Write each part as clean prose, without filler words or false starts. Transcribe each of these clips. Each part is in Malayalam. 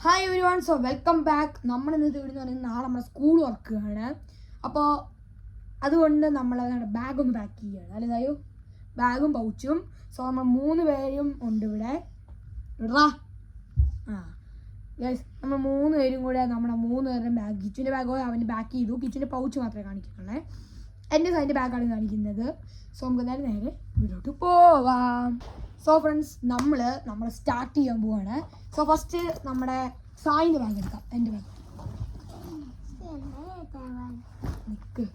Hi everyone, so welcome back. നമ്മൾ ഇന്നത്തെ വീഡിയോ എന്ന് പറയുന്നത് നാളെ നമ്മുടെ സ്കൂൾ വർക്കാണ്. അപ്പോൾ അതുകൊണ്ട് നമ്മൾ ബാഗ് ഒന്ന് പാക്ക് ചെയ്യുകയാണ്. അല്ലതായോ ബാഗും പൗച്ചും. സോ നമ്മൾ 3 പേരും ഉണ്ട് ഇവിടെ. യെസ്, നമ്മൾ 3 പേരും കൂടെ നമ്മുടെ 3 പേരുടെയും ബാഗ്, കിച്ചുവിൻ്റെ ബാഗോ അവൻ്റെ ബാക്ക് ചെയ്തു. കിച്ചുവിൻ്റെ പൗച്ച് മാത്രമേ കാണിക്കുന്നുള്ളേ. എൻ്റെ സൈഡിൻ്റെ ബാഗാണ് കാണിക്കുന്നത്. സോ നമുക്ക് നേരെ വീട്ടിലോട്ട് പോവാം. സോ ഫ്രണ്ട്സ്, നമ്മൾ സ്റ്റാർട്ട് ചെയ്യാൻ പോവാണ്. സോ ഫസ്റ്റ് നമ്മുടെ സായിൻ്റെ ബാഗ് എടുക്കാം. എൻ്റെ ബാഗ് നിൽക്ക്.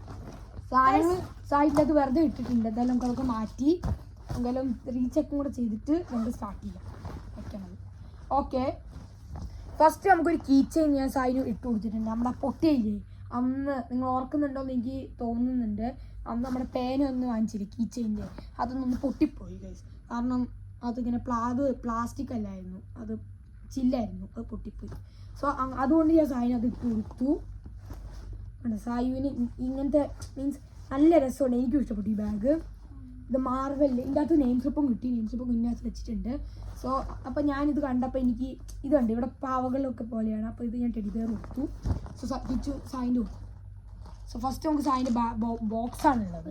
സായിൻ്റെ അത് വെറുതെ ഇട്ടിട്ടുണ്ട്. എന്തായാലും നമുക്ക് അതൊക്കെ മാറ്റി എന്തായാലും റീചെക്കും കൂടെ ചെയ്തിട്ട് നമുക്ക് സ്റ്റാർട്ട് ചെയ്യാം. വെക്കണം. ഓക്കെ, ഫസ്റ്റ് നമുക്കൊരു കീ ചെയിൻ ഞാൻ സായിന് ഇട്ട് കൊടുത്തിട്ടുണ്ട്. നമ്മുടെ പൊട്ടിയില്ലേ, അന്ന് നിങ്ങൾ ഓർക്കുന്നുണ്ടോയെന്ന് എനിക്ക് തോന്നുന്നുണ്ട്. അന്ന് നമ്മുടെ പേന ഒന്ന് വാങ്ങിച്ചില്ലേ കീ ചെയിൻ്റെ, അതൊന്നൊന്ന് പൊട്ടിപ്പോയി ഗൈസ്. കാരണം അതിങ്ങനെ പ്ലാസ്റ്റിക് അല്ലായിരുന്നു, അത് ചില്ലായിരുന്നു, അത് പൊട്ടിപ്പോയി. സോ അതുകൊണ്ട് ഞാൻ സായിന് അത് ഇട്ട് കൊടുത്തു. സായുവിന് ഇങ്ങനത്തെ മീൻസ് നല്ല രസമുണ്ട്, എനിക്കും ഇഷ്ടപ്പെട്ടു ഈ ബാഗ്. ഇത് മാർവലിൽ ഇതിൻ്റെ അകത്ത് നെയിം സ്ലിപ്പും കിട്ടി, നെയിം സ്ലിപ്പും ഇതിനകത്ത് വെച്ചിട്ടുണ്ട്. സോ അപ്പോൾ ഞാനിത് കണ്ടപ്പോൾ എനിക്ക് ഇതുണ്ട്, ഇവിടെ പാവകളൊക്കെ പോലെയാണ്. അപ്പോൾ ഇത് ഞാൻ ടെഡി ബെയർ കൊടുത്തു. സോ കിച്ചു സായിൻ്റെ കൊടുത്തു. സോ ഫസ്റ്റ് നമുക്ക് സായിൻ്റെ ബോക്സാണുള്ളത്.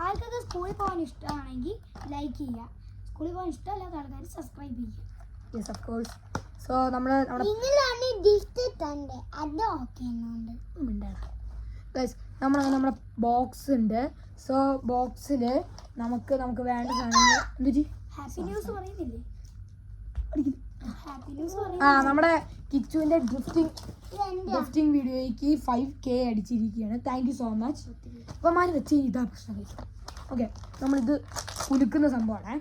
ആൾക്കൊക്കെ സ്കൂളിൽ പോകാൻ ഇഷ്ടമാണെങ്കിൽ ലൈക്ക് ചെയ്യുക, സ്കൂളിൽ പോകാൻ ഇഷ്ടമല്ലാത്ത ആൾക്കാർ സബ്സ്ക്രൈബ് ചെയ്യുക. Yes, of course. സോ നമ്മൾ നമ്മുടെ ബോക്സ് ഉണ്ട്. സോ ബോക്സിൽ നമുക്ക് വേണ്ട സാധനങ്ങൾ ഹാപ്പി ന്യൂസ് പറയുന്നില്ലേ? നമ്മുടെ കിച്ചുവിൻ്റെ ഗിഫ്റ്റിംഗ് വീഡിയോയ്ക്ക് 5K അടിച്ചിരിക്കുകയാണ്. Thank you so much. അപ്പോൾ മാറി വെച്ച് ഇതാ പ്രശ്നം. ഓക്കെ, നമ്മളിത് കുലുക്കുന്ന സംഭവമാണ്.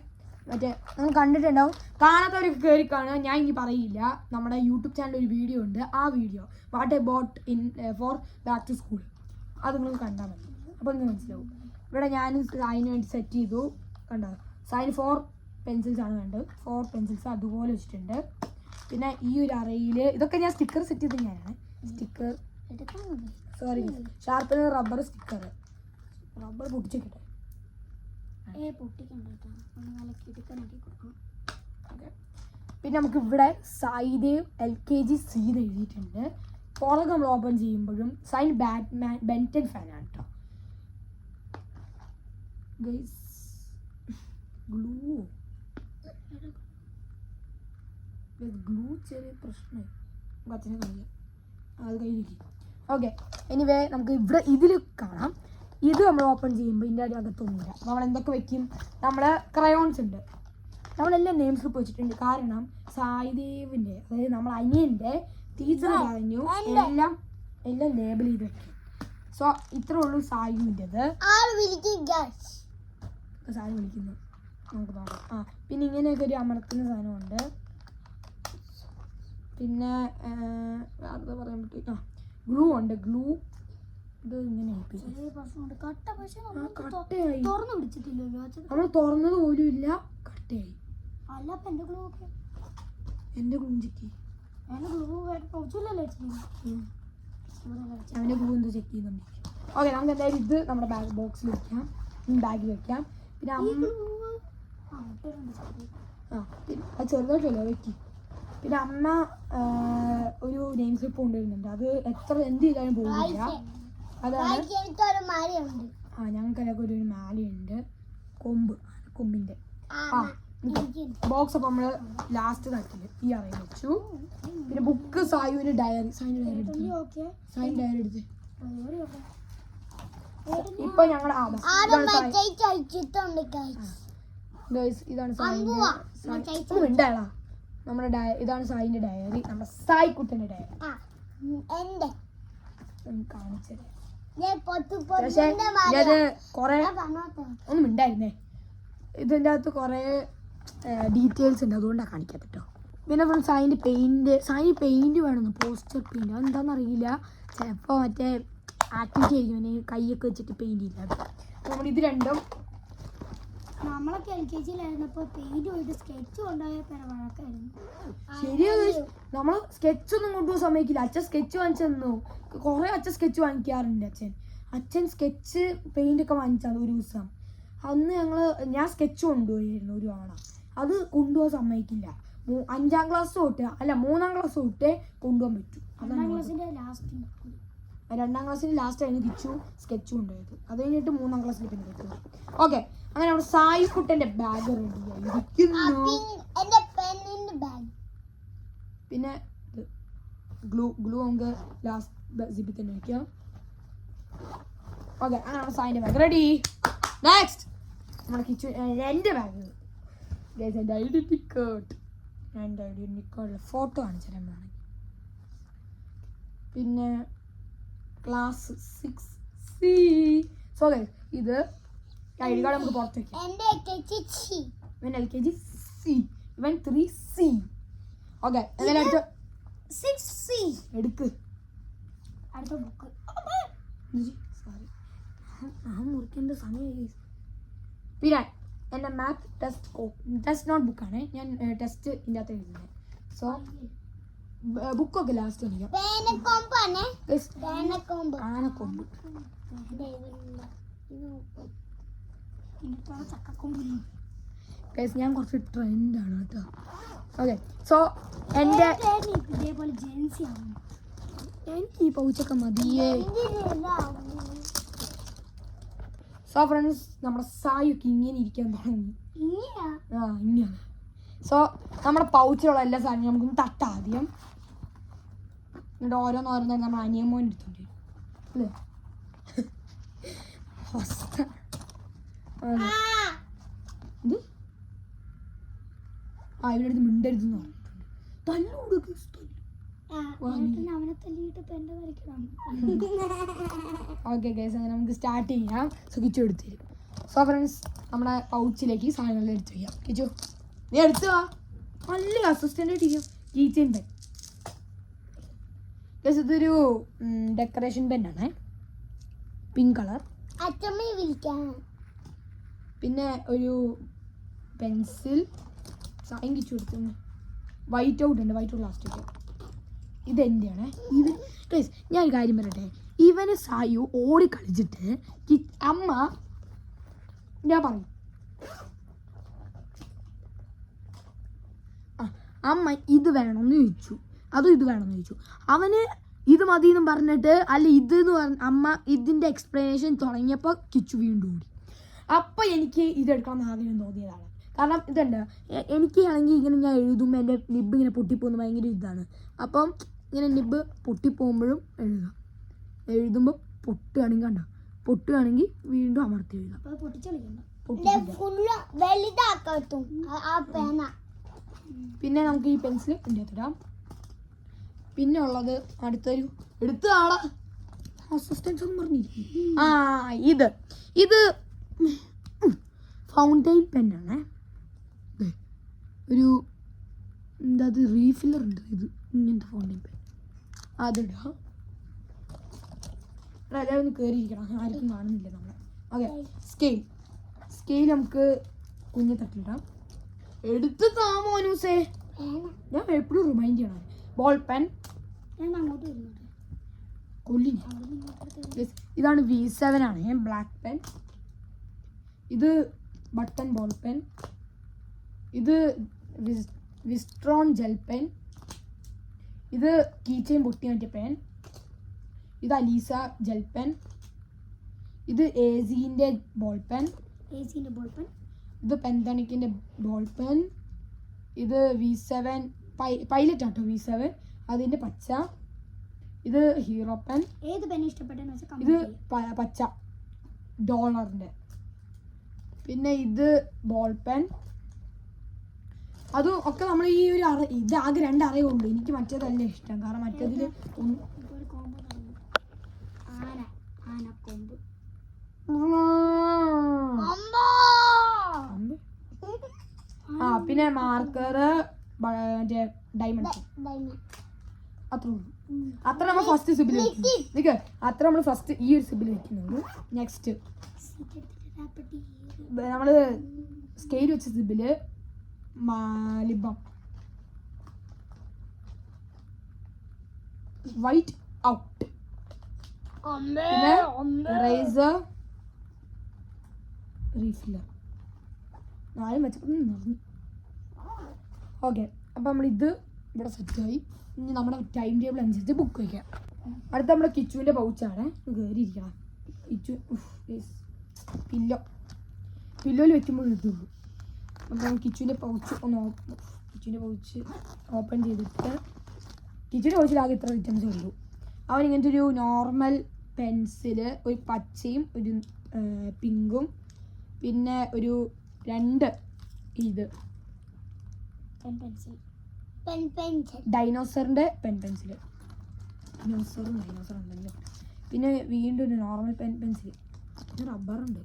മറ്റേ നിങ്ങൾ കണ്ടിട്ടുണ്ടാവും, കാണാത്തവരൊക്കെ കയറി കാണുക, ഞാൻ ഇനി പറയില്ല. നമ്മുടെ യൂട്യൂബ് ചാനലിൽ ഒരു വീഡിയോ ഉണ്ട്. ആ video what I bought for back to school, അത് നിങ്ങൾ കണ്ടാൽ മതി. അപ്പോൾ നിങ്ങൾക്ക് മനസ്സിലാവും. ഇവിടെ ഞാൻ സായിന് വേണ്ടി സെറ്റ് ചെയ്തു. കണ്ടോ, സായിന് 4 പെൻസിൽസ് ആണ് വേണ്ടത്. 4 പെൻസിൽസ് അതുപോലെ വെച്ചിട്ടുണ്ട്. പിന്നെ ഈ ഒരു അറയിൽ ഇതൊക്കെ ഞാൻ സ്റ്റിക്കർ സെറ്റ് ചെയ്ത് ഞാനാണ്. Sticker sorry, sharpener, rubber, sticker. Rubber പൊട്ടിച്ചിട്ടെ. പിന്നെ നമുക്ക് ഇവിടെ സായിദേവ് LKG C എഴുതിയിട്ടുണ്ട്. പുറകെ നമ്മൾ ഓപ്പൺ ചെയ്യുമ്പോഴും സൈൻ ബെൻറ്റൻ ഫാനാണ് കേട്ടോ ഗൈസ്. ഗ്ലൂ ചെറിയ പ്രശ്നമായി, അച്ഛനെ കാണിക്കാം, അത് കഴിഞ്ഞിരിക്കും. ഓക്കെ, എനിവേ നമുക്ക് ഇവിടെ ഇതിൽ കാണാം. ഇത് നമ്മൾ ഓപ്പൺ ചെയ്യുമ്പോൾ ഇതിൻ്റെ അകത്തൊന്നുമില്ല. നമ്മൾ എന്തൊക്കെ വെക്കും? നമ്മൾ ക്രയോൺസ് ഉണ്ട്, നമ്മളെല്ലാം നെയിം സ്ലിപ്പ് വെച്ചിട്ടുണ്ട്. കാരണം സായിദേവിൻ്റെ, അതായത് നമ്മൾ അനിയൻ്റെ ടീച്ചർ പറഞ്ഞു എല്ലാം ലേബിൾ ചെയ്ത് വെക്കും. സോ ഇത്രേ ഉള്ളൂ സായുവിൻ്റെത്. സായി വിളിക്കുന്നു, നമുക്ക് നോക്കാം. പിന്നെ ഇങ്ങനെയൊക്കെ ഒരു അമർത്തുന്ന സാധനമുണ്ട്. പിന്നെ അത് പറയാൻ പറ്റും, ഗ്ലൂ ഉണ്ട്. ഗ്ലൂ ഇത് ഇങ്ങനെ കട്ടയായി, നമ്മൾ തുറന്നത് പോലും ഇല്ല, കട്ടയായി. എൻ്റെ ഗ്ലൂ ചെക്ക് അവൻ്റെ ഗ്ലൂ എന്തോ ചെക്ക് ചെയ്യുന്നുണ്ട്. ഓക്കെ, നമുക്ക് എന്തായാലും ഇത് നമ്മുടെ ബോക്സിൽ വെക്കാം, ബാഗിൽ വെക്കാം. പിന്നെ അത് ചെറുതായിട്ടല്ലോ വെക്കി. പിന്നെ അമ്മ ഒരു നെയിം സ്ലിപ്പ് കൊണ്ടുവരുന്നുണ്ട്. അത് എന്ത് ചെയ്താലും പോകില്ല. അതാണ് ഞങ്ങൾക്കൊക്കെ ഒരു മാലയുണ്ട്, കൊമ്പിൻ്റെ. ബോക്സ് അപ്പോൾ നമ്മൾ ലാസ്റ്റ് തട്ടില് ഈ അറയിൽ വെച്ചു. പിന്നെ ബുക്ക്, സായുവിന് ഡയറി, സായിൻ്റെ ഡയറി എടുത്ത് ഇപ്പൊ ഞങ്ങൾ ഇതാണ് സായിൻ്റെ നമ്മുടെ ഇതാണ് സായിൻ്റെ ഡയറി, നമ്മുടെ സായി കുട്ടൻ്റെ ഡയറി. കാണിച്ചത് പക്ഷേ ഇത് കുറേ ഒന്നും ഉണ്ടായിരുന്നേ. ഇതിൻ്റെ അകത്ത് കുറേ ഡീറ്റെയിൽസ് ഉണ്ട്, അതുകൊണ്ടാണ് കാണിക്കാത്ത കേട്ടോ. പിന്നെ ഫ്രണ്ട്സ് സായിൻ്റെ പെയിൻറ്റ് വേണമെന്ന്, പോസ്റ്റർ പെയിൻറ്റ്, അതെന്താണെന്ന് അറിയില്ല. ചിലപ്പോൾ മറ്റേ ആക്ടിവിറ്റി ആയിരിക്കും, പിന്നെ കൈയൊക്കെ വെച്ചിട്ട് പെയിൻറ്റ് ചെയ്യില്ല. നമ്മൾ ഇത് രണ്ടും നമ്മളൊക്കെ LKG-യിലായിരുന്നപ്പോൾ പെയിൻറ്റ് പോയിട്ട് സ്കെച്ച് കൊണ്ടുപോയ വഴക്കായിരുന്നു. ശരിയാണ്, നമ്മൾ സ്കെച്ചൊന്നും കൊണ്ടുപോകാൻ സമയക്കില്ല. അച്ഛൻ സ്കെച്ച് വാങ്ങിച്ചു തന്നു, കുറേ അച്ഛൻ സ്കെച്ച് വാങ്ങിക്കാറുണ്ട്. അച്ഛൻ സ്കെച്ച് പെയിൻ്റൊക്കെ വാങ്ങിച്ചത് ഒരു ദിവസം. അന്ന് ഞാൻ സ്കെച്ച് കൊണ്ടുപോയിരുന്നു ഒരു തവണ. അത് കൊണ്ടുപോകാൻ സമ്മതിക്കില്ല. 5ാം ക്ലാസ് തൊട്ട് അല്ല 3ാം ക്ലാസ് തൊട്ടേ കൊണ്ടുപോകാൻ പറ്റും. ഒന്നാം ക്ലാസ്സിന്റെ ലാസ്റ്റ് 2ാം ക്ലാസ്സിൽ ലാസ്റ്റ് ആയിരുന്നു കിച്ചു സ്കെച്ച് കൊണ്ടുപോയത്. അത് കഴിഞ്ഞിട്ട് 3ാം ക്ലാസ്സിൽ പിന്നെ കിട്ടും. ഓക്കെ, അങ്ങനെ നമ്മുടെ സായി കുട്ടൻ്റെ ബാഗ് റെഡിയായിരിക്കുന്നു. പിന്നെ ഗ്ലൂ നമുക്ക് ലാസ്റ്റ് സിബിൽ തന്നെ വയ്ക്കാം. ഓക്കെ, അങ്ങനെ സായിൻ്റെ ബാഗ് റെഡി. നെക്സ്റ്റ് നമ്മുടെ കിച്ചു എൻ്റെ ബാഗ് എൻ്റെ ഐഡൻറ്റി കാർഡ്. എൻ്റെ ഐഡൻറ്റി കാർഡിലെ ഫോട്ടോ കാണിച്ചു തരാൻ വേണമെങ്കിൽ. പിന്നെ ക്ലാസ് 6C. സോ ഇത് ഐ ഡി കാർഡ് നമുക്ക് പുറത്ത് വയ്ക്കാം. ഇവൻ LKG C, ഇവൻ 3C. ഓക്കെ, എന്തായാലും അടുത്ത 6C എടുക്ക്. അടുത്ത ബുക്ക് സോറി, മുറിക്കേണ്ട സമയമായി. പിന്നെ എൻ്റെ മാത്ത് ടെസ്റ്റ് നോട്ട് ബുക്കാണ്. ഞാൻ ടെസ്റ്റ് ഇതിൻ്റെ അകത്ത് എഴുതുന്നത്. സോ ബുക്കൊക്കെ ലാസ്റ്റ് കാണിക്കാം. ആനക്കൊമ്പ് ഞാൻ കുറച്ച് ട്രെൻഡാണ് കേട്ടോ. ഓക്കെ, സോ എൻ്റെ ഇതേപോലെ ജെൻസി ആണ്. എനിക്ക് ഈ പൗച്ചൊക്കെ മതിയേ. സോ ഫ്രണ്ട്സ്, നമ്മുടെ സായൊക്കെ ഇങ്ങനെ ഇരിക്കാൻ തുടങ്ങി. ഇങ്ങനെയാണ്. സോ നമ്മുടെ പൗച്ചിലുള്ള എല്ലാ സാധനവും നമുക്കൊന്ന് തട്ടാം ആദ്യം. എന്നിട്ട് ഓരോന്നോരോന്നായി നമ്മൾ അനിയമോൻ എടുത്തോണ്ട് വരും അല്ലേ. ഇത് ഇവിടെ അടുത്ത് മിണ്ടരുതെന്ന് പറഞ്ഞിട്ടുണ്ട്. തല്ലുകൊടുക്കും. ഓക്കെ ഗൈസ്, അങ്ങനെ നമുക്ക് സ്റ്റാർട്ട് ചെയ്യാം. സോ കിച്ചു എടുത്ത് തരും. സോ ഫ്രണ്ട്സ്, നമ്മുടെ പൗച്ചിലേക്ക് സാധനങ്ങൾ എടുത്ത് വയ്ക്കാം. കിച്ചു നീ എടുത്തു വാ. നല്ല അസിസ്റ്റൻ്റ് ആയിട്ട് ചെയ്യാം. കീച്ചെയിൻ പെൻ ഗൈസ്, ഇതൊരു ഡെക്കറേഷൻ പെന്നാണ്, പിങ്ക് കളർ. പിന്നെ ഒരു പെൻസിൽ സായം കിച്ചു എടുത്തു. വൈറ്റ് ഔട്ട് ഉണ്ട്, വൈറ്റ് ഔട്ട് ലാസ്റ്റ് വയ്ക്കാം. ഇതെൻ്റെയാണ്. ഇവൻ ഗൈസ്, ഞാൻ ഒരു കാര്യം പറയട്ടെ. ഇവന് സായു ഓടി കളിച്ചിട്ട് അമ്മ ഞാൻ പറയും അമ്മ ഇത് വേണമെന്ന് ചോദിച്ചു, അതും ഇത് വേണമെന്ന് ചോദിച്ചു. അവന് ഇത് മതി എന്നും പറഞ്ഞിട്ട് അല്ല ഇതെന്ന് പറഞ്ഞ അമ്മ ഇതിൻ്റെ എക്സ്പ്ലനേഷൻ തുടങ്ങിയപ്പോൾ കിച്ചു വീണ്ടും ഓടി. അപ്പം എനിക്ക് ഇതെടുക്കണം എന്ന് ആഗ്രഹം തോന്നിയതാണ്. കാരണം ഇതുണ്ട്, എനിക്ക് ആണെങ്കിൽ ഇങ്ങനെ ഞാൻ എഴുതുമ്പോൾ എൻ്റെ നിബ് ഇങ്ങനെ പൊട്ടിപ്പോകുന്ന ഭയങ്കര ഇതാണ്. അപ്പം ഇങ്ങനെ നിബ് പൊട്ടിപ്പോകുമ്പോഴും എഴുതുമ്പോൾ പൊട്ടുകയാണെങ്കിൽ കണ്ടോ, പൊട്ടുകയാണെങ്കിൽ വീണ്ടും അമർത്തി എഴുതാം. പിന്നെ നമുക്ക് ഈ പെൻസിൽ എൻ്റെ അകത്തിടാം. പിന്നെ ഉള്ളത് അടുത്തൊരു എടുത്ത് ആളാ അസിസ്റ്റൻസ് ഒന്നും പറഞ്ഞിരിക്കും. ഇത് ഫൗണ്ടൈൻ പെന്നാണ്. ഒരു എന്താ അത് റീഫില്ലർ ഉണ്ട്. ഇത് ഇങ്ങനത്തെ ഫൗണ്ടൈൻ പെൻ അതിടാം. എല്ലാവരും ഒന്ന് കയറിയിരിക്കണം, ആർക്കും കാണുന്നില്ല നമ്മളെ. ഓക്കെ, സ്കെയിൽ നമുക്ക് കുഞ്ഞു തട്ടിലിടാം. എടുത്ത് താമോനൂസേ, ഞാൻ എപ്പോഴും റിമൈൻഡ് ചെയ്യണം. ബോൾ പെൻ കൊല്ലിന്. ഇതാണ് V7 ആണ്, ബ്ലാക്ക് പെൻ. ഇത് ബട്ടൺ ബോൾ പെൻ. ഇത് വിസ്ട്രോൺ ജെൽ പെൻ. ഇത് കീച്ചെയിൻ പൊട്ടി മാറ്റിയ പെൻ. ഇത് അലീസ ജെൽ പെൻ. ഇത് AZൻ്റെ ബോൾ പെൻ. ഇത് പെൻതണിക്കിൻ്റെ ബോൾ പെൻ. ഇത് V7 പൈലറ്റ് ആട്ടോ, V7 അതിൻ്റെ പച്ച. ഇത് ഹീറോ പെൻ. ഏത് പെൻ ഇഷ്ടപ്പെട്ടെന്ന് വെച്ചാൽ ഇത് പച്ച ഡോളറിൻ്റെ. പിന്നെ ഇത് ബോൾ പെൻ. അതും ഒക്കെ നമ്മൾ ഈ ഒരു ഇത് ആകെ 2 അറയുണ്ട്. എനിക്ക് മറ്റേതല്ല ഇഷ്ടം, കാരണം മറ്റേതിൽ പിന്നെ മാർക്കർ മറ്റേ ഡയമണ്ട്. അത്ര നമ്മൾ ഫസ്റ്റ് സിബിൽ വെക്കും. അത്ര നമ്മൾ ഫസ്റ്റ് ഈ ഒരു സിബിൽ വെക്കുന്നുള്ളൂ. നെക്സ്റ്റ് നമ്മൾ സ്കെയിൽ വെച്ച സിബില് ലിബം വൈറ്റ് ഔട്ട്. പിന്നെ റേസർ റീഫില്ലർ 4 വെച്ചപ്പോൾ നിറഞ്ഞു. ഓക്കെ, അപ്പം നമ്മളിത് ഇവിടെ സെറ്റായി. ഇനി നമ്മുടെ ടൈം ടേബിൾ അനുസരിച്ച് ബുക്ക് വയ്ക്കാം. അടുത്ത നമ്മുടെ കിച്ചുവിൻ്റെ പൗച്ചാണ്. കയറിയിരിക്കണം കിച്ചു. പില്ലോയിൽ വെക്കുമ്പോൾ ഇതുള്ളൂ. അപ്പം കിച്ചുവിൻ്റെ പൗച്ച് ഓപ്പൺ ചെയ്തിട്ട് കിച്ചുവിൻ്റെ പൗച്ചിലാകെ ഇത്ര ഐറ്റംസ് ഉള്ളൂ. അവൻ ഇങ്ങനത്തെ ഒരു നോർമൽ പെൻസില്, ഒരു പച്ചയും ഒരു പിങ്കും, പിന്നെ ഒരു 2 ഇത് ഡൈനോസറിൻ്റെ പെൻസിൽ. ഡൈനോസർ ഉണ്ടല്ലോ. പിന്നെ വീണ്ടും ഒരു നോർമൽ പെൻസിൽ. പിന്നെ റബ്ബറുണ്ട്.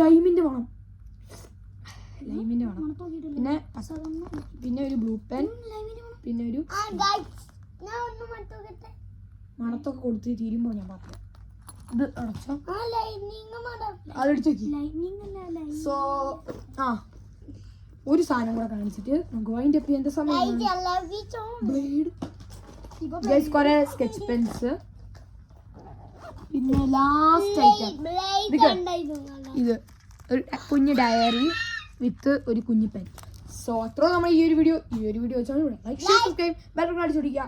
ലൈമിൻ്റെ വേണം. പിന്നെ ഒരു ബ്ലൂ പെൻ, പിന്നെ ഒരു മണത്തൊക്കെ കൊടുത്ത് തീരുമ്പോൾ ഞാൻ പറഞ്ഞു ഇത് അടച്ചോ. അതടിച്ചു നോക്കി. സോ ഒരു സാധനം കൂടെ കാണിച്ചിട്ട് നമുക്ക് വൈൻഡ് അപ്പ് ചെയ്യേണ്ട സമയമാണ്. കുറെ സ്കെച്ച് പെൻസ്, പിന്നെ ലാസ്റ്റ് ഐറ്റം ഇത് ഒരു കുഞ്ഞ് ഡയറി വിത്ത് ഒരു കുഞ്ഞു പെൻ. സോ അത്ര നമ്മൾ ഈ ഒരു വീഡിയോ വെച്ചാൽ like, share, subscribe, bell button അടിച്ചു പിടിക്കുക.